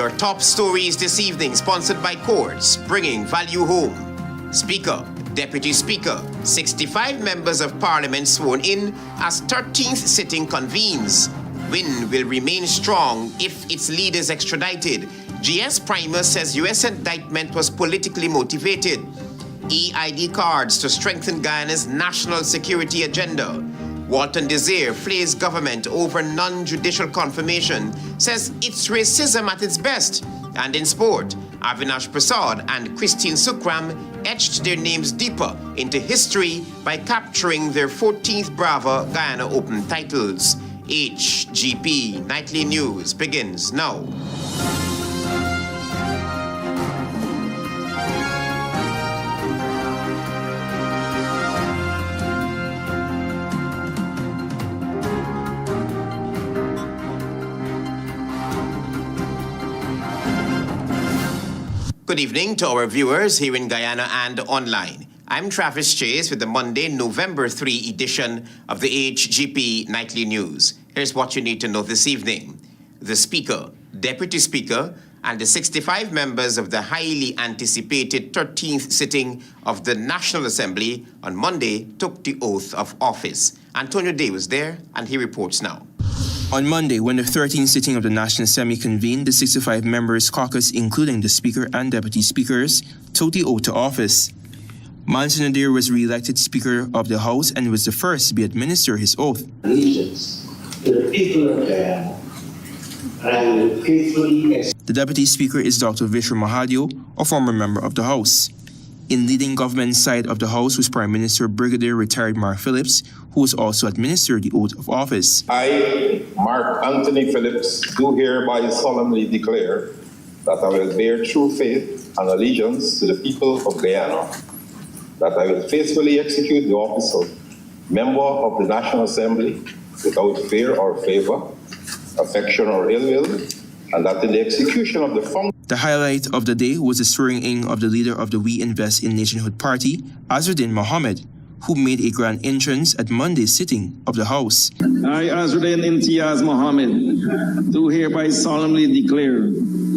Our top stories this evening, sponsored by Courts, bringing value home. Speaker, Deputy Speaker, 65 members of Parliament sworn in as 13th sitting convenes. Win will remain strong if its leaders extradited. GS PRIMUS says US indictment was politically motivated. EID cards to strengthen Guyana's national security agenda. WALTON-DESIR FLAYS government over non-judicial confirmation, says it's racism at its best. And in sport, AVINASH PERSAUD and SUKHRAM etched their names deeper into history by capturing their 14th BRAVA Guyana Open titles. HGP Nightly News begins now. Good evening to our viewers here in Guyana and online. I'm Travis Chase with the Monday, November 3 edition of the HGP Nightly News. Here's what you need to know this evening. The Speaker, Deputy Speaker, and the 65 members of the highly anticipated 13th sitting of the National Assembly on Monday took the oath of office. Antonio Day was there, and he reports now. On Monday, when the 13th sitting of the National Assembly convened, the 65 members caucus, including the Speaker and Deputy Speakers, took the oath to office. WALTON-DESIR was re-elected Speaker of the House and was the first to be administered his oath. Allegiance to the people of Guyana, I will faithfully. The Deputy Speaker is Dr. Vishra Mahadio, a former member of the House. In leading government side of the House was Prime Minister Brigadier retired Mark Phillips, who was also administered the oath of office. I, Mark Anthony Phillips, do hereby solemnly declare that I will bear true faith and allegiance to the people of Guyana, that I will faithfully execute the office of Member of the National Assembly without fear or favor, affection or ill will, and that in the execution of the function. The highlight of the day was the swearing-in of the leader of the We Invest in Nationhood Party, Azruddin Mohammed, who made a grand entrance at Monday's sitting of the House. I, Azruddin Imtiaz Mohammed, do hereby solemnly declare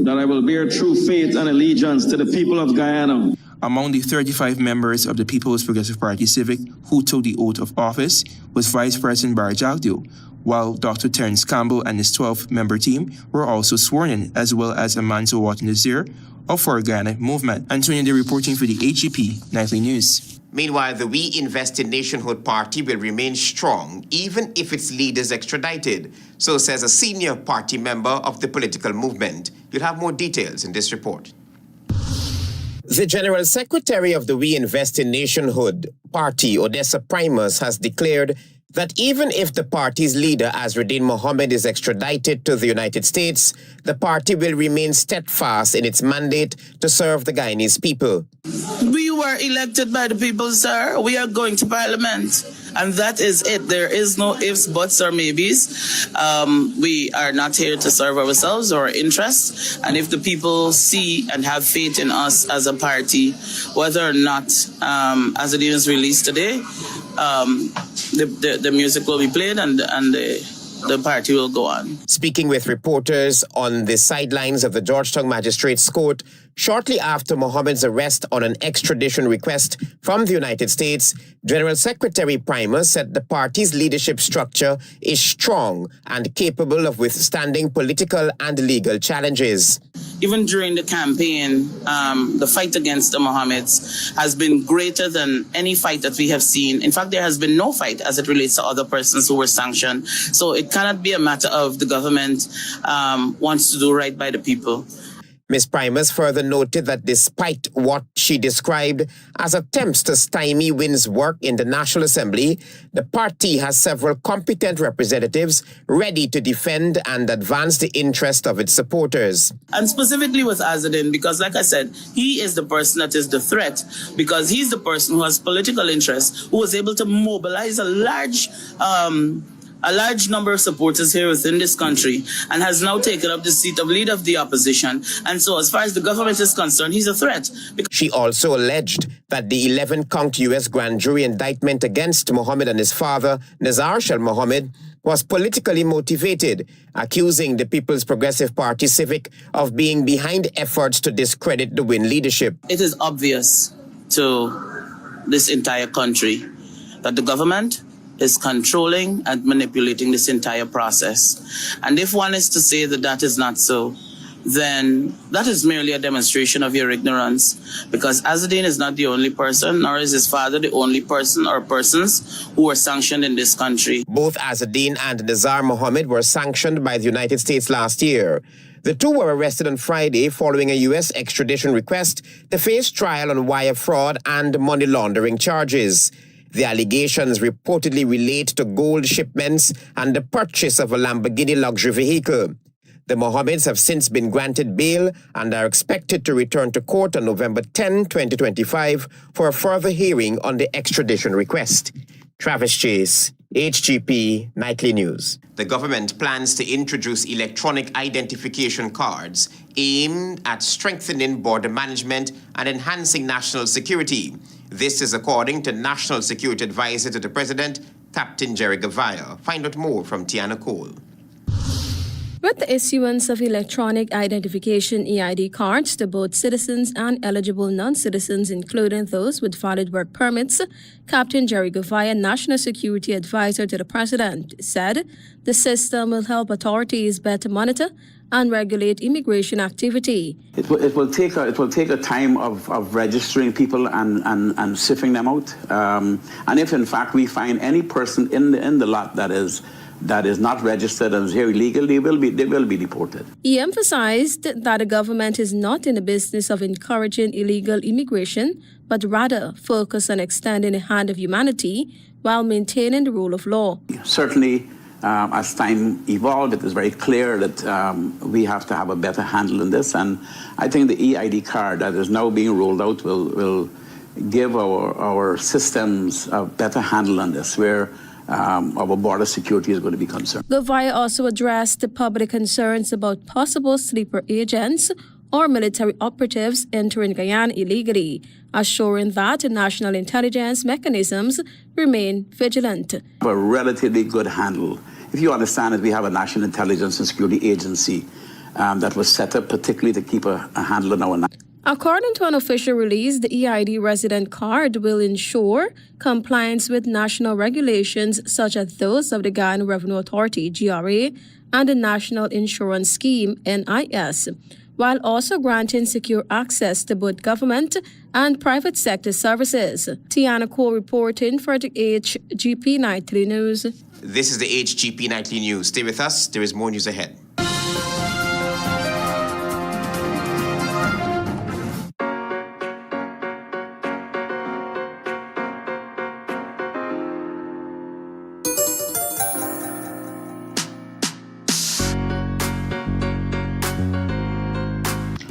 that I will bear true faith and allegiance to the people of Guyana. Among the 35 members of the People's Progressive Party Civic who took the oath of office was Vice President Barry Jagdeo, while Dr. Terence Campbell and his 12-member team were also sworn in, as well as Amanzo WALTON-DESIR of For Guyana Movement. Antonio Day reporting for the HGP Nightly News. Meanwhile, the We Invest in Nationhood Party will remain strong even if its leaders extradited, so says a senior party member of the political movement. You'll have more details in this report. The General Secretary of the We Invest in Nationhood Party, Odessa Primus, has declared that even if the party's leader, Azruddin Mohammed, is extradited to the United States, the party will remain steadfast in its mandate to serve the Guyanese people. We were elected by the people, sir. We are going to Parliament. And that is it. There is no ifs, buts, or maybes. We are not here to serve ourselves or our interests. And if the people see and have faith in us as a party, whether or not, as the news released today, the music will be played and the party will go on. Speaking with reporters on the sidelines of the Georgetown Magistrates Court, shortly after Mohammed's arrest on an extradition request from the United States, General Secretary Primus said the party's leadership structure is strong and capable of withstanding political and legal challenges. Even during the campaign, the fight against the Mohammeds has been greater than any fight that we have seen. In fact, there has been no fight as it relates to other persons who were sanctioned. So it cannot be a matter of the government wants to do right by the people. Ms. Primus further noted that despite what she described as attempts to stymie Wynn's work in the National Assembly, the party has several competent representatives ready to defend and advance the interest of its supporters. And specifically with Azruddin, because like I said, he is the person that is the threat, because he's the person who has political interest, who was able to mobilize a large a large number of supporters here within this country and has now taken up the seat of leader of the opposition. And so as far as the government is concerned, he's a threat. She also alleged that the 11-count U.S. grand jury indictment against Mohammed and his father, Nazar Shal Mohammed, was politically motivated, accusing the People's Progressive Party Civic of being behind efforts to discredit the Win leadership. It is obvious to this entire country that the government is controlling and manipulating this entire process. And if one is to say that that is not so, then that is merely a demonstration of your ignorance, because Azzedine is not the only person, nor is his father the only person or persons who were sanctioned in this country. Both Azzedine and Nazar Mohammed were sanctioned by the United States last year. The two were arrested on Friday following a U.S. extradition request to face trial on wire fraud and money laundering charges. The allegations reportedly relate to gold shipments and the purchase of a Lamborghini luxury vehicle. The Mohammeds have since been granted bail and are expected to return to court on November 10, 2025 for a further hearing on the extradition request. Travis Chase, HGP Nightly News. The government plans to introduce electronic identification cards aimed at strengthening border management and enhancing national security. This is according to National Security Advisor to the President, Captain Jerry Gavaya. Find out more from Tiana Cole. With the issuance of electronic identification EID cards to both citizens and eligible non-citizens, including those with valid work permits, Captain Jerry Gavaya, National Security Advisor to the President, said the system will help authorities better monitor and regulate immigration activity. It will take a time of registering people and sifting them out. And if in fact we find any person in the lot that is not registered and is here illegally, they will be deported. He emphasized that the government is not in the business of encouraging illegal immigration, but rather focus on extending the hand of humanity while maintaining the rule of law. Certainly, as time evolved, it is very clear that we have to have a better handle on this. And I think the EID card that is now being rolled out will give our systems a better handle on this, where our border security is going to be concerned. Gavaya also addressed the public concerns about possible sleeper agents or military operatives entering Guyana illegally, assuring that national intelligence mechanisms remain vigilant. A relatively good handle. If you understand that we have a National Intelligence and Security Agency that was set up particularly to keep a handle on our. According to an official release, the EID resident card will ensure compliance with national regulations such as those of the Guyana Revenue Authority, GRA, and the National Insurance Scheme, NIS, while also granting secure access to both government and private sector services. Tiana Cole reporting for the HGP Nightly News. This is the HGP Nightly News. Stay with us. There is more news ahead.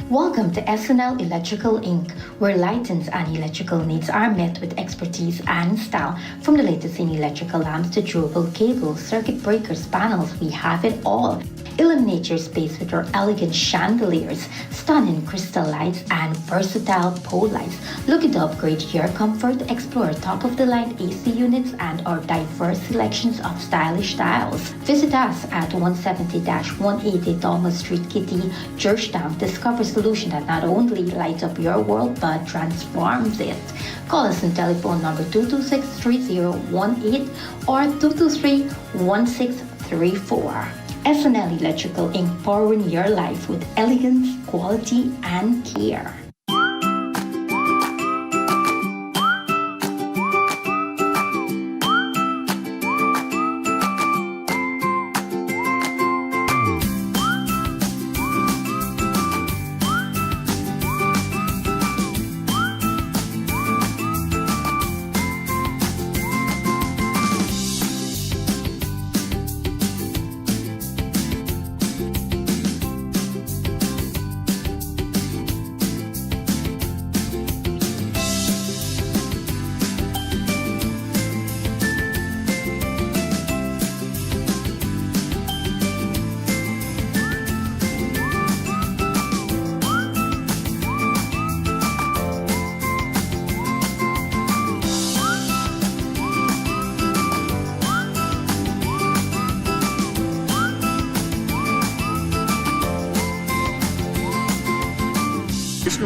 Welcome to SNL Electrical Inc., where lighting and electrical needs are met with expertise and style. From the latest in electrical lamps to durable cables, circuit breakers, panels, we have it all. Illuminate your space with our elegant chandeliers, stunning crystal lights, and versatile pole lights. Looking to upgrade your comfort? Explore top-of-the-line AC units and our diverse selections of stylish styles. Visit us at 170-180 Thomas Street, Kitty, Georgetown. Discover a solution that not only lights up your world but transforms it. Call us on telephone number 226-3018 or 223-1634. SNL Electrical Inc., powering your life with elegance, quality, and care.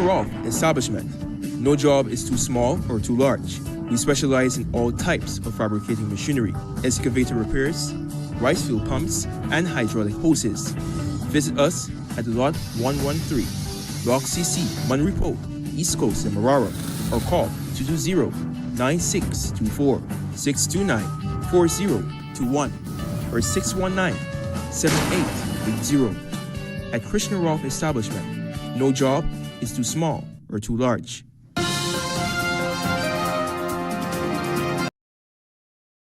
Krishna establishment. No job is too small or too large. We specialize in all types of fabricating machinery, excavator repairs, rice field pumps, and hydraulic hoses. Visit us at Lot 113, Block CC, Manripo, East Coast, Marara, or call 220-9624-629-4021 or 619-7880. At Krishna establishment, no job is too small or too large.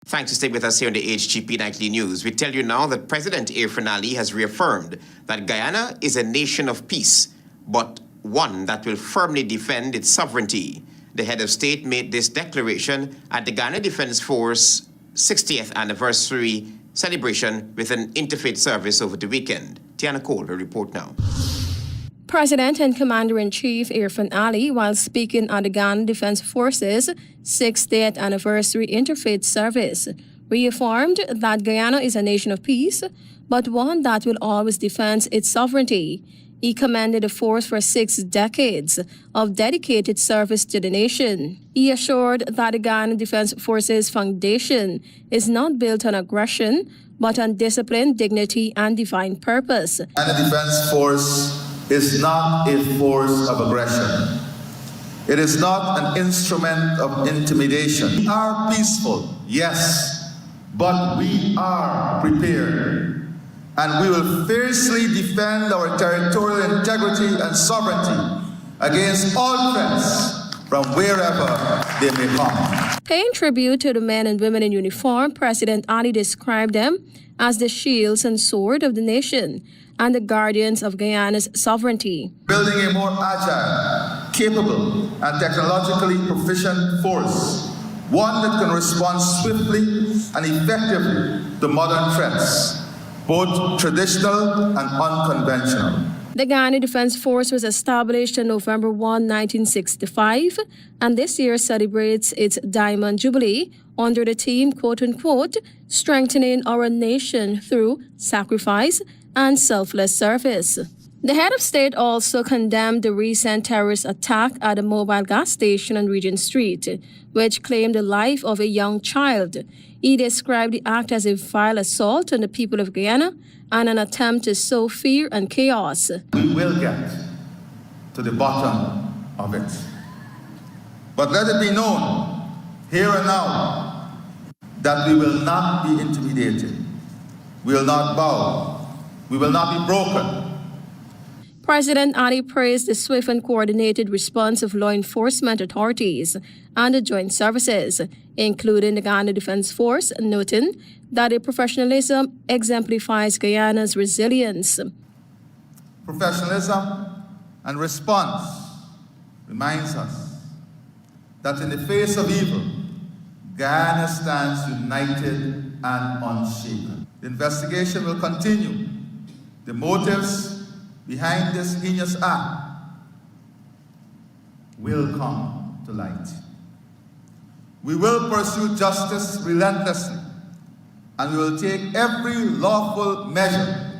Thanks for staying with us here on the HGP Nightly News. We tell you now that President Irfan Ali has reaffirmed that Guyana is a nation of peace, but one that will firmly defend its sovereignty. The head of state made this declaration at the Guyana Defense Force 60th anniversary celebration with an interfaith service over the weekend. Tiana Cole, her report now. President and Commander-in-Chief Irfan Ali, while speaking at the Ghana Defense Forces 60th Anniversary Interfaith Service, reaffirmed that Guyana is a nation of peace, but one that will always defend its sovereignty. He commended the force for 6 decades of dedicated service to the nation. He assured that the Ghana Defense Forces foundation is not built on aggression, but on discipline, dignity, and divine purpose. Ghana Defense Force is not a force of aggression. It is not an instrument of intimidation. We are peaceful, yes, but we are prepared. And we will fiercely defend our territorial integrity and sovereignty against all threats from wherever they may come. Paying tribute to the men and women in uniform, President Ali described them as the shields and sword of the nation and the guardians of Guyana's sovereignty. Building a more agile, capable, and technologically proficient force, one that can respond swiftly and effectively to modern threats, both traditional and unconventional. The Ghana Defense Force was established on November 1, 1965, and this year celebrates its Diamond Jubilee under the theme, quote-unquote, strengthening our nation through sacrifice and selfless service. The head of state also condemned the recent terrorist attack at a mobile gas station on Regent Street, which claimed the life of a young child. He described the act as a vile assault on the people of Guyana and an attempt to sow fear and chaos. We will get to the bottom of it. But let it be known, here and now, that we will not be intimidated. We will not bow. We will not be broken. President Ali praised the swift and coordinated response of law enforcement authorities and the joint services, including the Ghana Defense Force, noting that their professionalism exemplifies Guyana's resilience. Professionalism and response reminds us that in the face of evil, Guyana stands united and unshaken. The investigation will continue. The motives behind this heinous act will come to light. We will pursue justice relentlessly, and we will take every lawful measure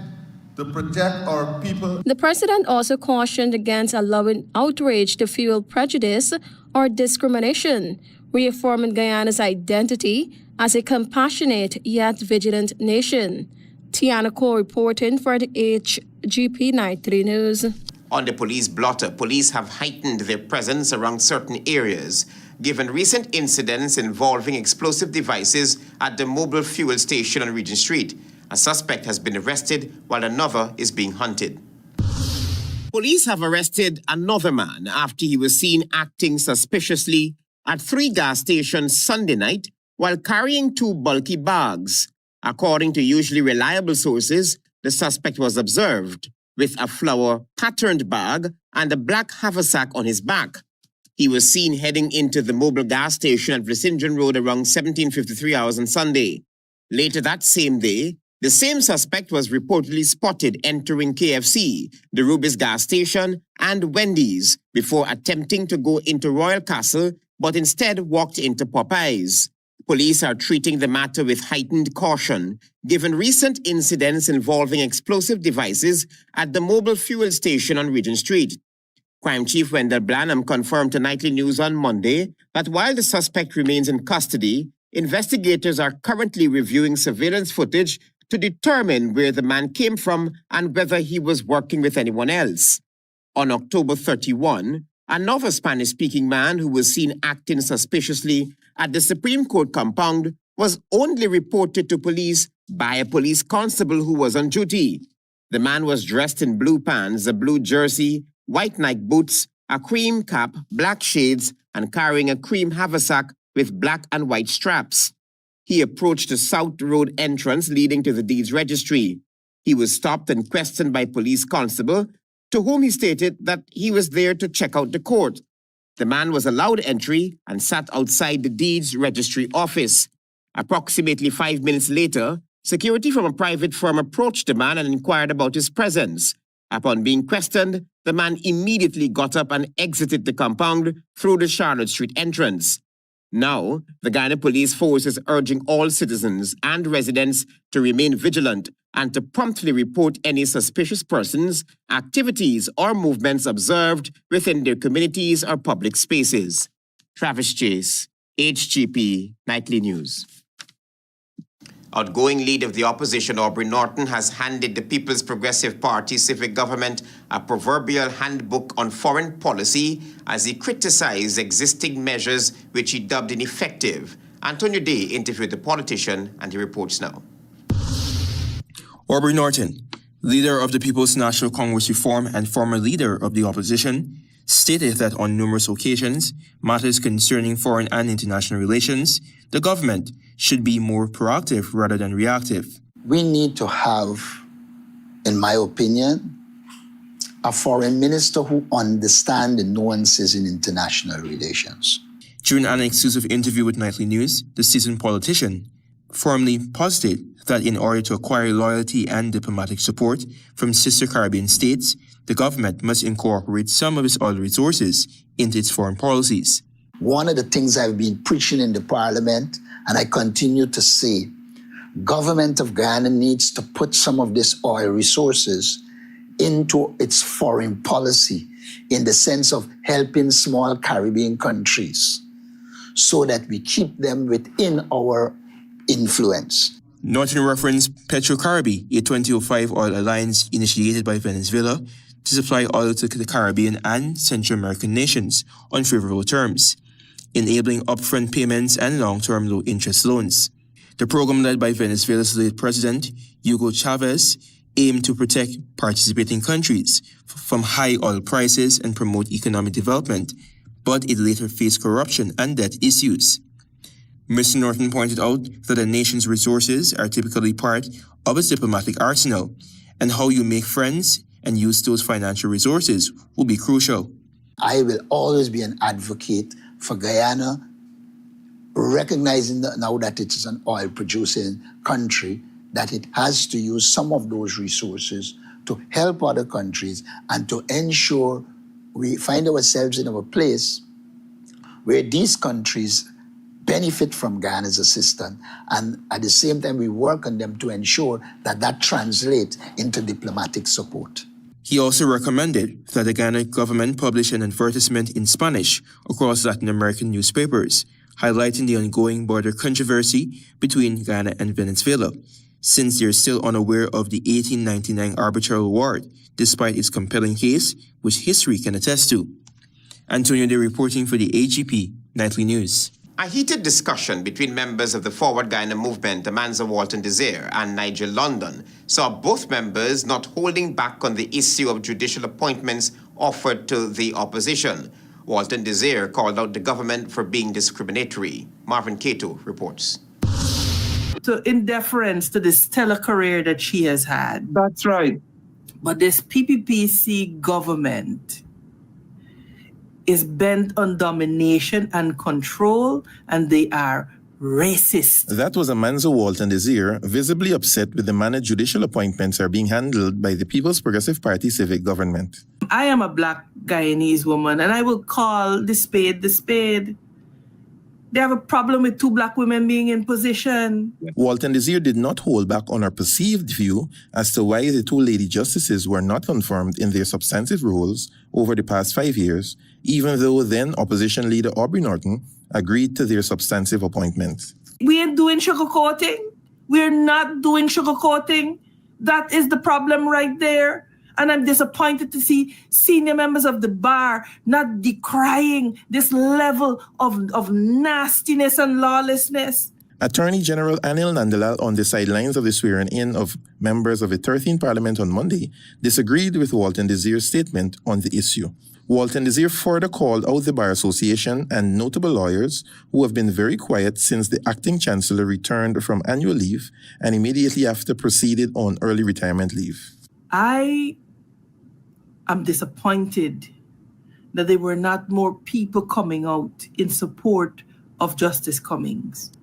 to protect our people. The president also cautioned against allowing outrage to fuel prejudice or discrimination, reaffirming Guyana's identity as a compassionate yet vigilant nation. Tiana Cole reporting for the HGP Nightly News. On the police blotter, police have heightened their presence around certain areas, given recent incidents involving explosive devices at the mobile fuel station on Regent Street. A suspect has been arrested while another is being hunted. Police have arrested another man after he was seen acting suspiciously at 3 gas stations Sunday night while carrying 2 bulky bags. According to usually reliable sources, the suspect was observed with a flower-patterned bag and a black haversack on his back. He was seen heading into the mobile gas station at Vlisindran Road around 17:53 hours on Sunday. Later that same day, the same suspect was reportedly spotted entering KFC, the Rubis gas station, and Wendy's before attempting to go into Royal Castle, but instead walked into Popeyes. Police are treating the matter with heightened caution, given recent incidents involving explosive devices at the mobile fuel station on Regent Street. Crime Chief Wendell Blanham confirmed to Nightly News on Monday that while the suspect remains in custody, investigators are currently reviewing surveillance footage to determine where the man came from and whether he was working with anyone else. On October 31, another Spanish-speaking man who was seen acting suspiciously at the Supreme Court compound was only reported to police by a police constable who was on duty. The man was dressed in blue pants, a blue jersey, white Nike boots, a cream cap, black shades, and carrying a cream haversack with black and white straps. He approached the South Road entrance leading to the deeds registry. He was stopped and questioned by police constable, to whom he stated that he was there to check out the court. The man was allowed entry and sat outside the deeds registry office. Approximately 5 minutes later, security from a private firm approached the man and inquired about his presence. Upon being questioned, the man immediately got up and exited the compound through the Charlotte Street entrance. Now, the Guyana Police Force is urging all citizens and residents to remain vigilant and to promptly report any suspicious persons, activities, or movements observed within their communities or public spaces. Travis Chase, HGP Nightly News. Outgoing leader of the opposition, Aubrey Norton, has handed the People's Progressive Party civic government a proverbial handbook on foreign policy as he criticized existing measures which he dubbed ineffective. Antonio Day interviewed the politician and he reports now. Aubrey Norton, leader of the People's National Congress Reform and former leader of the opposition, stated that on numerous occasions, matters concerning foreign and international relations, the government should be more proactive rather than reactive. We need to have, in my opinion, a foreign minister who understands the nuances in international relations. During an exclusive interview with Nightly News, the seasoned politician firmly posited that in order to acquire loyalty and diplomatic support from sister Caribbean states, the government must incorporate some of its oil resources into its foreign policies. One of the things I've been preaching in the parliament, and I continue to say, government of Guyana needs to put some of this oil resources into its foreign policy in the sense of helping small Caribbean countries so that we keep them within our influence. Norton referenced PetroCaribe, a 2005 oil alliance initiated by Venezuela to supply oil to the Caribbean and Central American nations on favorable terms, enabling upfront payments and long-term low-interest loans. The program led by Venezuela's late president, Hugo Chavez, aimed to protect participating countries from high oil prices and promote economic development, but it later faced corruption and debt issues. Mr. Norton pointed out that a nation's resources are typically part of its diplomatic arsenal, and how you make friends and use those financial resources will be crucial. I will always be an advocate for Guyana, recognizing that now that it is an oil-producing country, that it has to use some of those resources to help other countries and to ensure we find ourselves in a place where these countries benefit from Guyana's assistance, and at the same time we work on them to ensure that that translates into diplomatic support. He also recommended that the Guyana government publish an advertisement in Spanish across Latin American newspapers, highlighting the ongoing border controversy between Guyana and Venezuela, since they're still unaware of the 1899 arbitral award, despite its compelling case, which history can attest to. Antonio Day reporting for the HGP Nightly News. A heated discussion between members of the Forward Guyana movement, Amanza WALTON-DESIR and Nigel London, saw both members not holding back on the issue of judicial appointments offered to the opposition. WALTON-DESIR called out the government for being discriminatory. Marvin Cato reports. So in deference to the stellar career that she has had. That's right. But this PPPC government is bent on domination and control, and they are racist. That was Amanza WALTON-DESIR, visibly upset with the manner judicial appointments are being handled by the People's Progressive Party civic government. I am a black Guyanese woman, and I will call the spade the spade. They have a problem with two black women being in position. WALTON-DESIR did not hold back on her perceived view as to why the two lady justices were not confirmed in their substantive roles over the past 5 years, even though then opposition leader Aubrey Norton agreed to their substantive appointments. We ain't doing sugarcoating. We're not doing sugarcoating. That is the problem right there. And I'm disappointed to see senior members of the bar not decrying this level of nastiness and lawlessness. Attorney General Anil Nandalal, on the sidelines of the swearing-in of members of the 13th Parliament on Monday, disagreed with Walton-Desir's statement on the issue. Walton-Desir further called out the Bar Association and notable lawyers who have been very quiet since the acting chancellor returned from annual leave and immediately after proceeded on early retirement leave. I am disappointed that there were not more people coming out in support of Justice Cummings.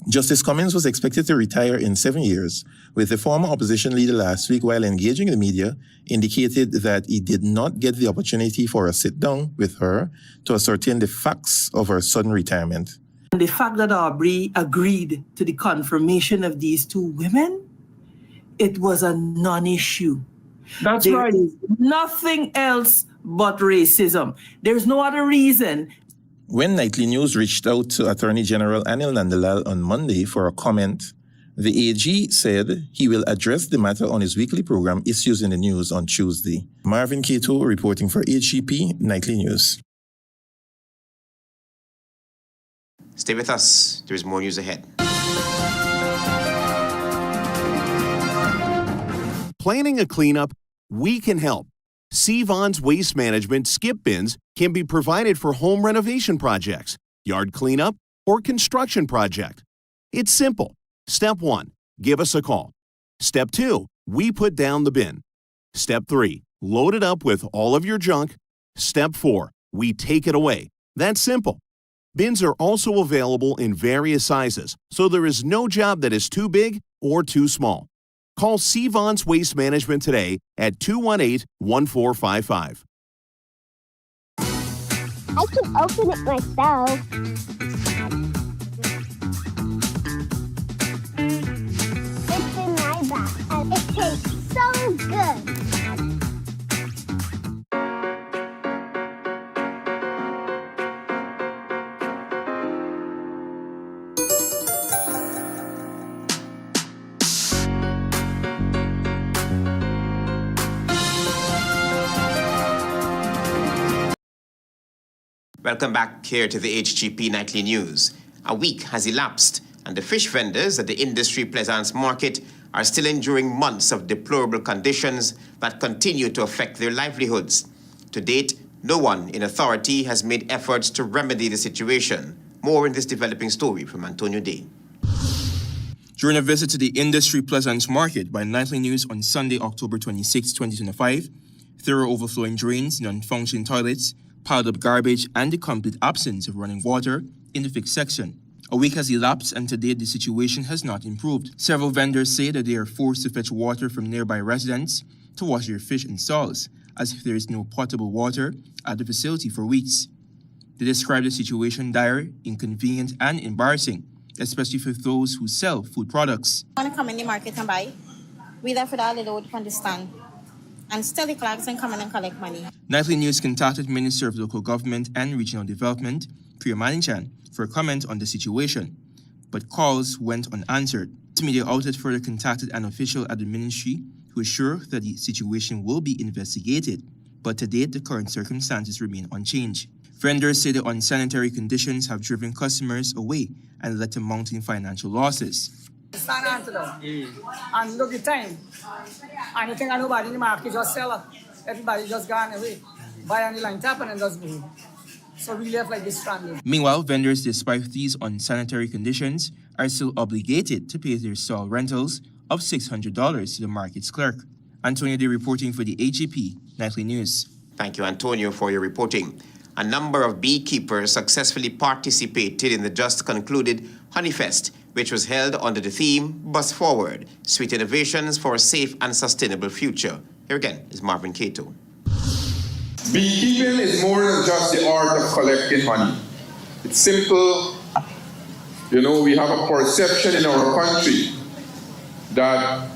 Justice Cummings was expected to retire in 7 years, with the former opposition leader last week, while engaging the media, indicated that he did not get the opportunity for a sit-down with her to ascertain the facts of her sudden retirement. And the fact that Aubrey agreed to the confirmation of these two women, it was a non-issue. That's right. There is nothing else but racism. There's no other reason. When Nightly News reached out to Attorney General Anil Nandalal on Monday for a comment, the AG said he will address the matter on his weekly program Issues in the News on Tuesday. Marvin Cato reporting for HGP Nightly News. Stay with us. There is more news ahead. Planning a cleanup? We can help. CVon's Waste Management skip bins can be provided for home renovation projects, yard cleanup, or construction project. It's simple. Step 1, give us a call. Step 2, we put down the bin. Step 3, load it up with all of your junk. Step 4, we take it away. That's simple. Bins are also available in various sizes, so there is no job that is too big or too small. Call CVon's Waste Management today at 218-1455. I can open it myself. It's in my bag, and it tastes so good. Welcome back here to the HGP Nightly News. A week has elapsed, and the fish vendors at the Industry Plaisance Market are still enduring months of deplorable conditions that continue to affect their livelihoods. To date, no one in authority has made efforts to remedy the situation. More in this developing story from Antonio Day. During a visit to the Industry Plaisance Market by Nightly News on Sunday, October 26, 2025, thorough overflowing drains, non-functioning toilets, piled up garbage, and the complete absence of running water in the fixed section. A week has elapsed, and to date the situation has not improved. Several vendors say that they are forced to fetch water from nearby residents to wash their fish in stalls, as if there is no potable water at the facility for weeks. They describe the situation dire, inconvenient, and embarrassing, especially for those who sell food products. I want to come in the market and buy. We left with all the load on the stand. And still the clerks and come in and collect money. Nightly News contacted Minister of Local Government and Regional Development, Priya Manichan, for a comment on the situation, but calls went unanswered. The media outlet further contacted an official at the ministry who assured that the situation will be investigated, but to date the current circumstances remain unchanged. Vendors say the unsanitary conditions have driven customers away and led to mounting financial losses. Stand on to them. And look at the time. And you think nobody in the market just sell it. Everybody just gone away. Buy on the line, tap and just move. So we left like this stranded. Meanwhile, vendors, despite these unsanitary conditions, are still obligated to pay their stall rentals of $600 to the market's clerk. Antonio Day reporting for the HGP Nightly News. Thank you, Antonio, for your reporting. A number of beekeepers successfully participated in the just concluded Honeyfest, which was held under the theme Bus Forward, Sweet Innovations for a Safe and Sustainable Future. Here again is Marvin Cato. Beekeeping is more than just the art of collecting honey. It's simple. You know, we have a perception in our country that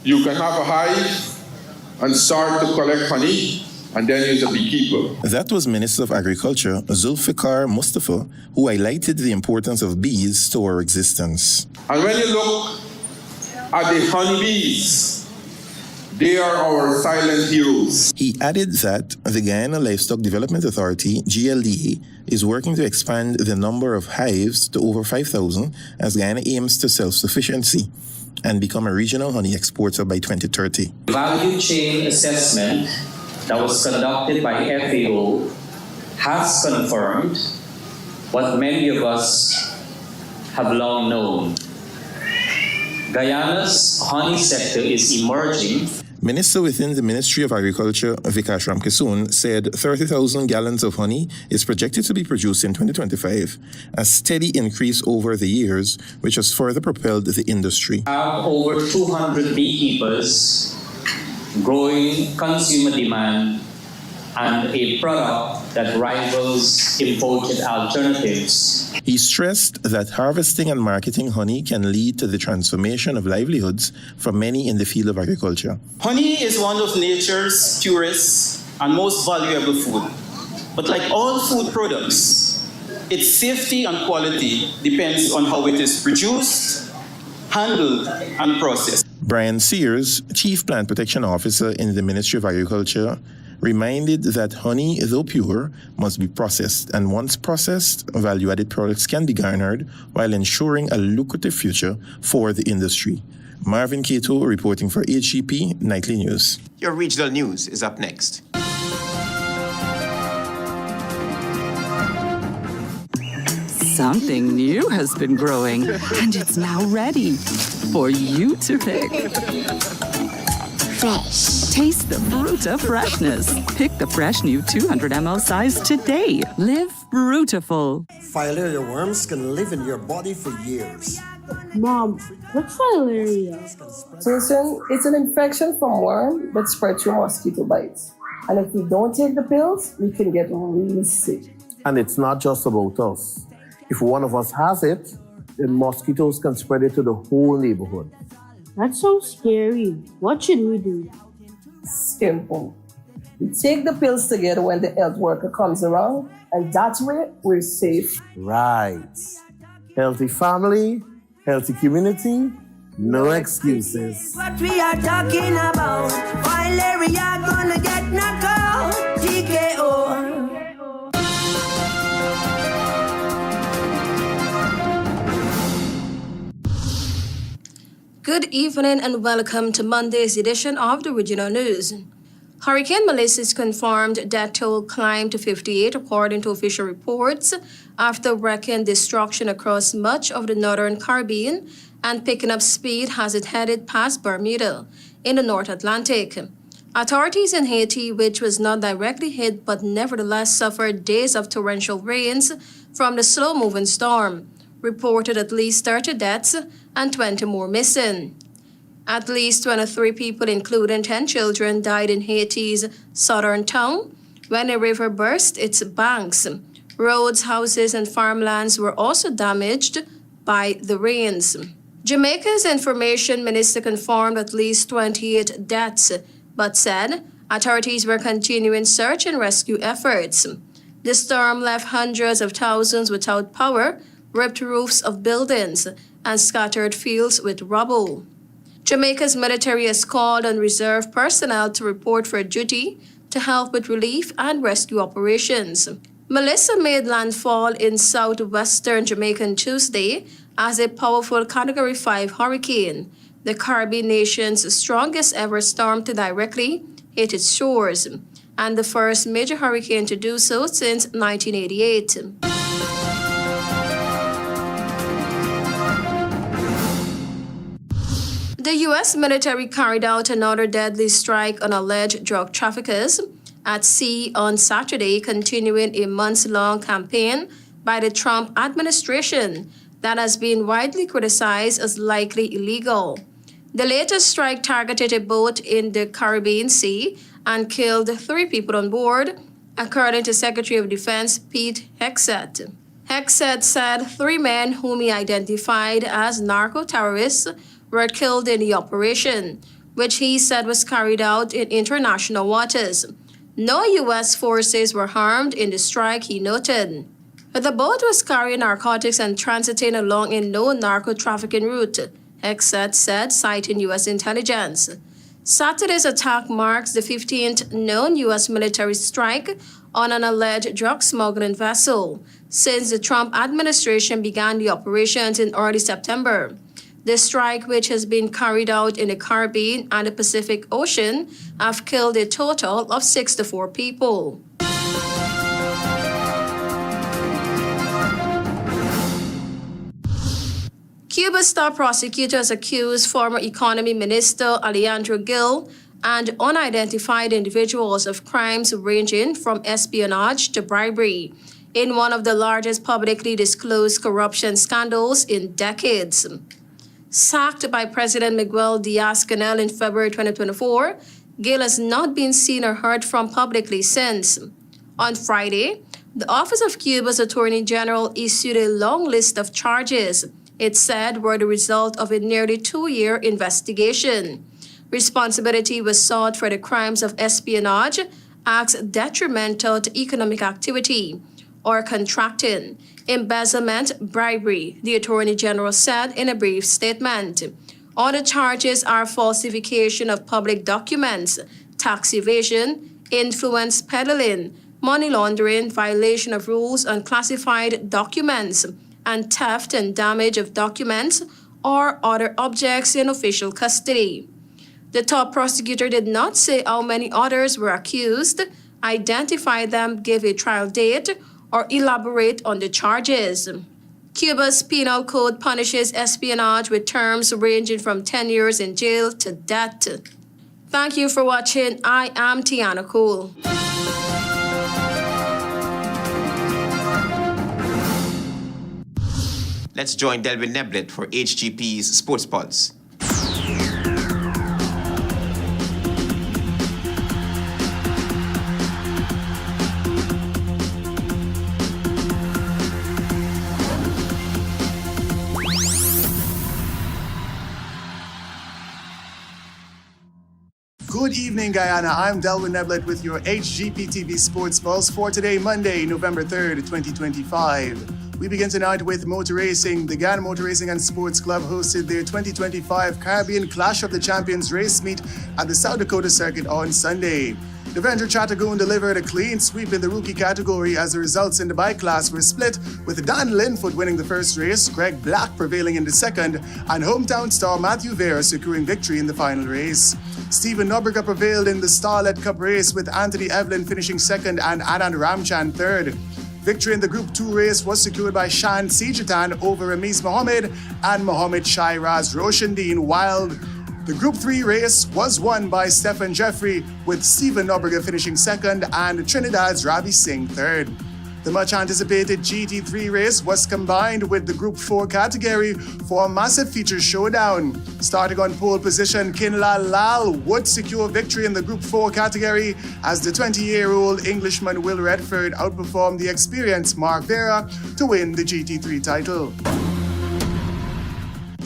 you can have a hive and start to collect honey, and then you're a beekeeper. That was Minister of Agriculture Zulfikar Mustafa, who highlighted the importance of bees to our existence. And when you look at the honeybees, they are our silent heroes. He added that the Guyana Livestock Development Authority, GLDA, is working to expand the number of hives to over 5,000 as Guyana aims to self-sufficiency and become a regional honey exporter by 2030. Value chain assessment that was conducted by FAO has confirmed what many of us have long known. Guyana's honey sector is emerging. Minister within the Ministry of Agriculture, Vikashram Kisoon, said 30,000 gallons of honey is projected to be produced in 2025, a steady increase over the years, which has further propelled the industry. We have over 200 beekeepers, growing consumer demand, and a product that rivals imported alternatives. He stressed that harvesting and marketing honey can lead to the transformation of livelihoods for many in the field of agriculture. Honey is one of nature's purest and most valuable food. But like all food products, its safety and quality depends on how it is produced, handled, and processed. Brian Sears, Chief Plant Protection Officer in the Ministry of Agriculture, reminded that honey, though pure, must be processed, and once processed, value-added products can be garnered while ensuring a lucrative future for the industry. Marvin Cato reporting for HGP Nightly News. Your regional news is up next. Something new has been growing, and it's now ready for you to pick. Fresh. Taste the fruit of freshness. Pick the fresh new 200 ml size today. Live fruitful. Filaria worms can live in your body for years. Mom, what's filaria? Susan, it's an infection from worm that spreads through mosquito bites. And if we don't take the pills, we can get really sick. And it's not just about us. If one of us has it, then mosquitoes can spread it to the whole neighborhood. That sounds scary. What should we do? Simple. We take the pills together when the health worker comes around, and that way we're safe. Right. Healthy family, healthy community, no excuses. What we are talking about, filaria gonna get knocked out, TKO. Good evening and welcome to Monday's edition of the Regional News. Hurricane Melissa's confirmed death toll climbed to 58 according to official reports after wreaking destruction across much of the northern Caribbean and picking up speed as it headed past Bermuda in the North Atlantic. Authorities in Haiti, which was not directly hit but nevertheless suffered days of torrential rains from the slow-moving storm, reported at least 30 deaths and 20 more missing. At least 23 people, including 10 children, died in Haiti's southern town when a river burst its banks. Roads, houses, and farmlands were also damaged by the rains. Jamaica's information minister confirmed at least 28 deaths, but said authorities were continuing search and rescue efforts. The storm left hundreds of thousands without power, ripped roofs of buildings, and scattered fields with rubble. Jamaica's military has called on reserve personnel to report for duty to help with relief and rescue operations. Melissa made landfall in southwestern Jamaica on Tuesday as a powerful Category 5 hurricane, the Caribbean nation's strongest ever storm to directly hit its shores, and the first major hurricane to do so since 1988. The U.S. military carried out another deadly strike on alleged drug traffickers at sea on Saturday, continuing a months-long campaign by the Trump administration that has been widely criticized as likely illegal. The latest strike targeted a boat in the Caribbean Sea and killed 3 people on board, according to Secretary of Defense Pete Hegseth. Hegseth said 3 men whom he identified as narco-terrorists were killed in the operation, which he said was carried out in international waters. No U.S. forces were harmed in the strike, he noted. The boat was carrying narcotics and transiting along a known narco-trafficking route, EXTRADITED said, citing U.S. intelligence. Saturday's attack marks the 15th known U.S. military strike on an alleged drug smuggling vessel since the Trump administration began the operations in early September. The strike, which has been carried out in the Caribbean and the Pacific Ocean, have killed a total of 64 people. Cuba's top prosecutors accused former Economy Minister Alejandro Gil and unidentified individuals of crimes ranging from espionage to bribery in one of the largest publicly disclosed corruption scandals in decades. Sacked by President Miguel Diaz-Canel in February 2024, Gil has not been seen or heard from publicly since. On Friday, the Office of Cuba's Attorney General issued a long list of charges it said were the result of a nearly 2-year investigation. Responsibility was sought for the crimes of espionage, acts detrimental to economic activity, or contracting, embezzlement, bribery, the Attorney General said in a brief statement. Other charges are falsification of public documents, tax evasion, influence peddling, money laundering, violation of rules on classified documents, and theft and damage of documents or other objects in official custody. The top prosecutor did not say how many others were accused, identify them, give a trial date, or elaborate on the charges. Cuba's penal code punishes espionage with terms ranging from 10 years in jail to death. Thank you for watching. I am Tiana Cole. Let's join Delvin Neblet for HGP's Sports Pulse. Good evening, Guyana. I'm Delvin Neblet with your HGP TV Sports Pulse for today, Monday, November 3rd, 2025. We begin tonight with motor racing. The Guyana Motor Racing and Sports Club hosted their 2025 Caribbean Clash of the Champions race meet at the South Dakota Circuit on Sunday. Devendra Chattagoon delivered a clean sweep in the rookie category as the results in the bike class were split, with Dan Linfoot winning the first race, Greg Black prevailing in the second, and hometown star Matthew Vera securing victory in the final race. Stephen Nobrega prevailed in the Starlet Cup race, with Anthony Evelyn finishing second and Anand Ramchan third. Victory in the Group 2 race was secured by Shan Sijatan over Ramiz Mohammed and Mohammed Shairaz Roshandeen, while the Group 3 race was won by Stephen Jeffrey, with Stephen Nobrega finishing second and Trinidad's Ravi Singh third. The much-anticipated GT3 race was combined with the Group 4 category for a massive feature showdown. Starting on pole position, Kinlal Lal would secure victory in the Group 4 category as the 20-year-old Englishman Will Redford outperformed the experienced Mark Vera to win the GT3 title.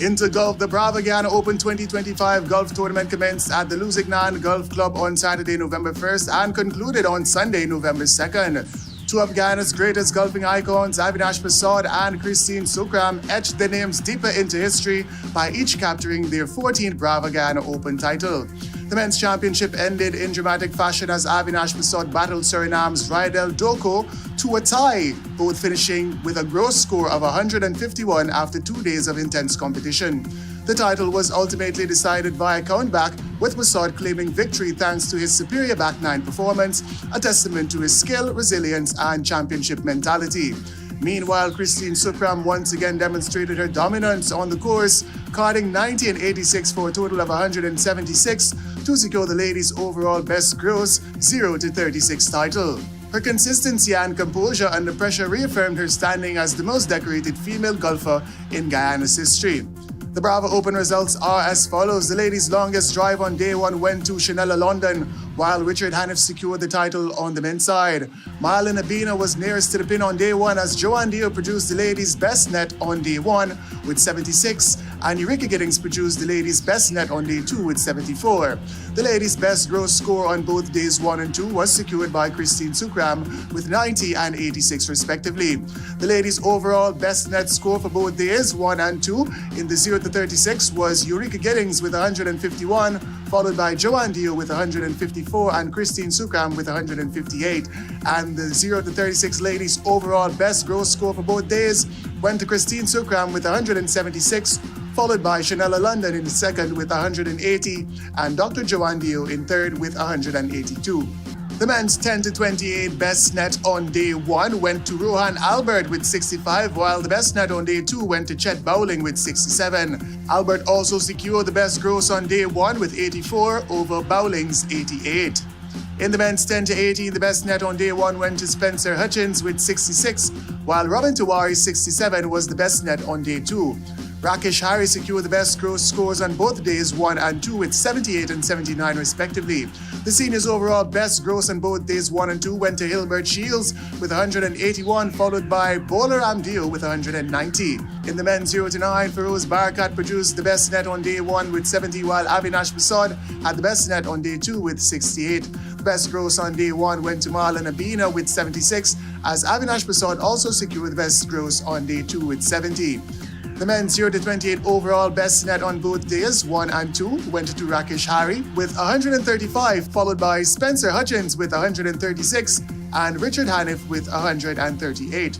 Into golf, the BRAVA Guyana Open 2025 golf tournament commenced at the Lusignan Golf Club on Saturday, November 1st and concluded on Sunday, November 2nd. Two of Guyana's greatest golfing icons, AVINASH PERSAUD and Christine SUKHRAM, etched their names deeper into history by each capturing their 14th BRAVA Guyana Open title. The men's championship ended in dramatic fashion as AVINASH PERSAUD battled Suriname's Rydell Doko to a tie, both finishing with a gross score of 151 after 2 days of intense competition. The title was ultimately decided via countback, with PERSAUD claiming victory thanks to his superior back nine performance, a testament to his skill, resilience, and championship mentality. Meanwhile, Christine SUKHRAM once again demonstrated her dominance on the course, carding 90 and 86 for a total of 176 to secure the ladies' overall best gross 0-36 title. Her consistency and composure under pressure reaffirmed her standing as the most decorated female golfer in Guyana's history. The BRAVA Open results are as follows. The ladies' longest drive on day one went to Chanella London, while Richard Haniff secured the title on the men's side. Marlon Abina was nearest to the pin on day one as Joanne Dio produced the ladies' best net on day one with 76, and Eureka Giddings produced the ladies' best net on day two with 74. The ladies' best gross score on both days 1 and 2 was secured by Christine SUKHRAM with 90 and 86 respectively. The ladies' overall best net score for both days 1 and 2 in the 0 to 36 was Eureka Giddings with 151, followed by Joanne Dio with 154 and Christine SUKHRAM with 158. And the 0 to 36 ladies' overall best gross score for both days went to Christine SUKHRAM with 176, followed by Chanella London in second with 180 and Dr. Joanne Dio in third with 182. The men's 10 to 28 best net on day 1 went to Rohan Albert with 65, while the best net on day 2 went to Chet Bowling with 67. Albert also secured the best gross on day 1 with 84 over Bowling's 88. In the men's 10 to 18, the best net on day 1 went to Spencer Hutchins with 66, while Robin Tawari's 67 was the best net on day 2. Rakesh Hari secured the best gross scores on both days 1 and 2 with 78 and 79 respectively. The seniors' overall best gross on both days 1 and 2 went to Hilbert Shields with 181, followed by Bowler Amdio with 190. In the men's 0 to 9, Feroz Barakat produced the best net on day 1 with 70, while Avinash PERSAUD had the best net on day 2 with 68. The best gross on day 1 went to Marlon Abina with 76, as Avinash PERSAUD also secured the best gross on day 2 with 70. The men's 0 to 28 overall best net on both days 1 and 2 went to Rakesh Hari with 135, followed by Spencer Hutchins with 136 and Richard Haniff with 138.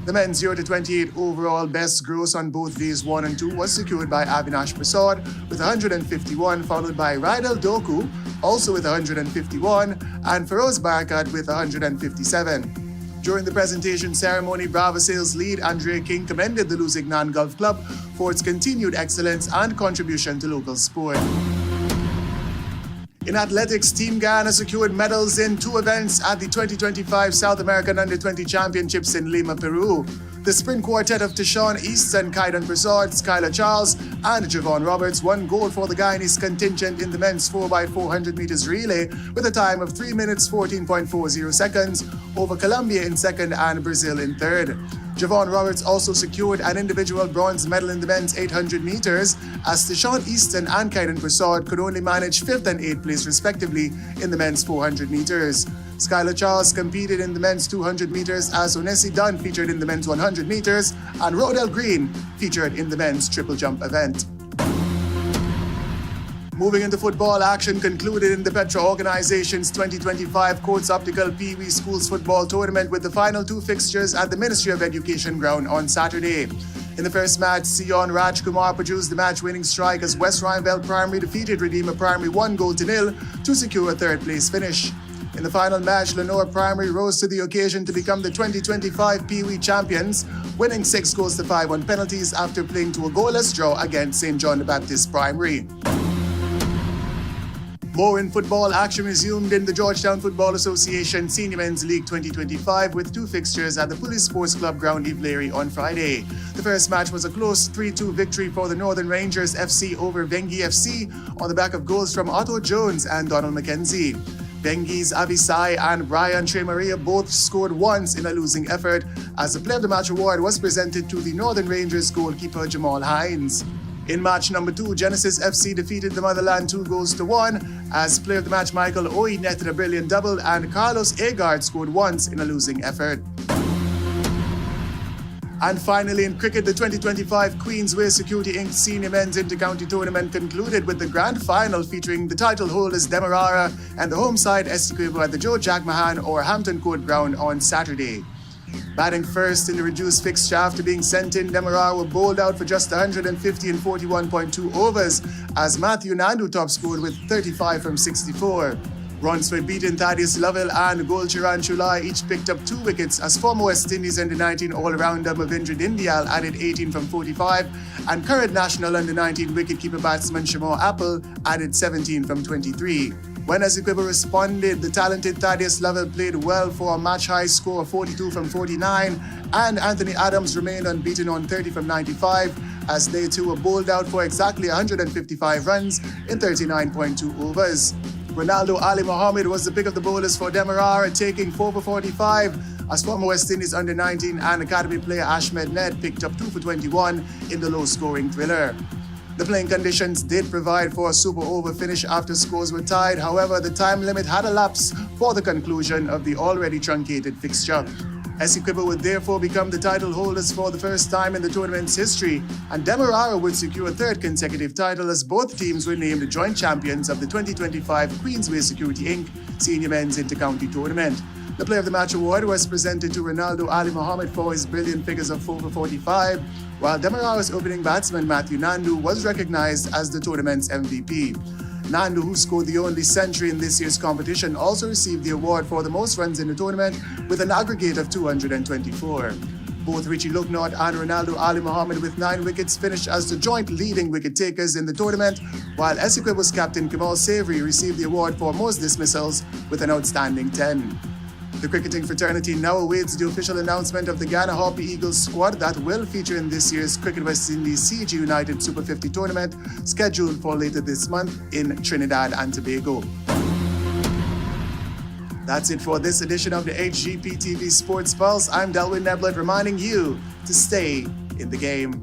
The men's 0 to 28 overall best gross on both days 1 and 2 was secured by Avinash PERSAUD with 151, followed by Rydal Doku also with 151 and Feroz Barakat with 157. During the presentation ceremony, BRAVA sales lead Andrea King commended the Lusignan Golf Club for its continued excellence and contribution to local sport. In athletics, Team Guyana secured medals in 2 events at the 2025 South American Under-20 Championships in Lima, Peru. The sprint quartet of Tishon Easton, Kaidan Persaud, Skylar Charles, and Javon Roberts won gold for the Guyanese contingent in the men's 4x400 meters relay with a time of 3 minutes 14.40 seconds over Colombia in second and Brazil in third. Javon Roberts also secured an individual bronze medal in the men's 800 meters, as Tishon Easton and Kaidan Persaud could only manage 5th and 8th place respectively in the men's 400 meters. Skylar Charles competed in the men's 200 meters as Onesi Dunn featured in the men's 100 meters and Rodell Green featured in the men's triple jump event. Moving into football, action concluded in the Petra Organization's 2025 Courts Optical Pee Wee Schools football tournament with the final 2 fixtures at the Ministry of Education ground on Saturday. In the first match, Sion Rajkumar produced the match-winning strike as West Rhineville Primary defeated Redeemer Primary 1-0 to secure a 3rd place finish. In the final match, Lenore Primary rose to the occasion to become the 2025 Pee Wee champions, winning 6-5 on penalties after playing to a goalless draw against St. John the Baptist Primary. More in football, action resumed in the Georgetown Football Association Senior Men's League 2025 with 2 fixtures at the Police Sports Club ground Ivleary on Friday. The first match was a close 3-2 victory for the Northern Rangers FC over Vengi FC on the back of goals from Otto Jones and Donald McKenzie. Vengi's Avisai and Brian Tremaria both scored once in a losing effort, as the Player of the Match award was presented to the Northern Rangers goalkeeper Jamal Hines. In match number 2, Genesis FC defeated the Motherland 2-1, as Player of the Match Michael Oye netted a brilliant double and Carlos Agard scored once in a losing effort. And finally, in cricket, the 2025 Queensway Security Inc. Senior Men's Inter-County Tournament concluded with the grand final featuring the title holders Demerara and the home side Essequibo at the Joe Jack Mahan or Hampton Court ground on Saturday. Batting first in the reduced fixture after being sent in, Demerara were bowled out for just 150 and 41.2 overs, as Matthew Nandu top scored with 35 from 64. Runs were beaten Thaddeus Lovell and Golcharan Chulai each picked up 2 wickets, as former West Indies Under-19 all-rounder Mavindra Dindyal added 18 from 45 and current national Under-19 wicketkeeper batsman Shamor Apple added 17 from 23. When Essequibo responded, the talented Thaddeus Lovell played well for a match-high score of 42 from 49, and Anthony Adams remained unbeaten on 30 from 95, as they too were bowled out for exactly 155 runs in 39.2 overs. Ronaldo Ali Mohammed was the pick of the bowlers for Demerara, taking 4 for 45, as former West Indies under-19 and academy player Ahmed Ned picked up 2 for 21 in the low-scoring thriller. The playing conditions did provide for a super over finish after scores were tied. However, the time limit had elapsed for the conclusion of the already truncated fixture. Essequibo would therefore become the title holders for the first time in the tournament's history, and Demerara would secure a third consecutive title as both teams were named joint champions of the 2025 Queensway Security Inc. Senior Men's Intercounty Tournament. The Player of the Match award was presented to Ronaldo Ali Mohammed for his brilliant figures of 4 for 45, while Demerara's opening batsman Matthew Nandu was recognized as the tournament's MVP. Nandu, who scored the only century in this year's competition, also received the award for the most runs in the tournament with an aggregate of 224. Both Richie Lucknow and Ronaldo Ali Mohammed with 9 wickets finished as the joint leading wicket takers in the tournament, while Essequibo's captain Kamal Savory received the award for most dismissals with an outstanding 10. The cricketing fraternity now awaits the official announcement of the Ghana Harpy Eagles squad that will feature in this year's Cricket West Indies CG United Super 50 tournament, scheduled for later this month in Trinidad and Tobago. That's it for this edition of the HGP TV Sports Pulse. I'm Delwyn Neblet, reminding you to stay in the game.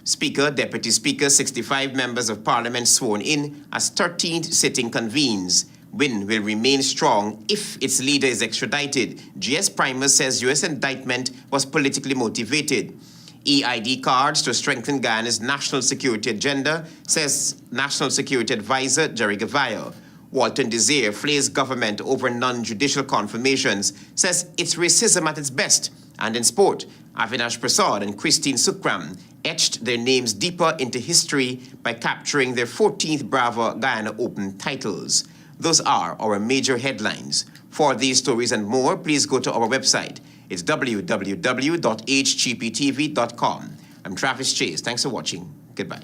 Speaker, Deputy Speaker, 65 members of Parliament sworn in as 13th sitting convenes. Win will remain strong if its leader is extradited. GS Primus says U.S. indictment was politically motivated. EID cards to strengthen Guyana's national security agenda, says National Security Advisor Jerry Gavaya. WALTON-DESIR FLAYS government over non-judicial confirmations, says it's racism at its best. And in sport, AVINASH PERSAUD and Christine SUKHRAM etched their names deeper into history by capturing their 14th BRAVA Guyana Open titles. Those are our major headlines. For these stories and more, please go to our website. It's www.hgptv.com. I'm Travis Chase. Thanks for watching. Goodbye.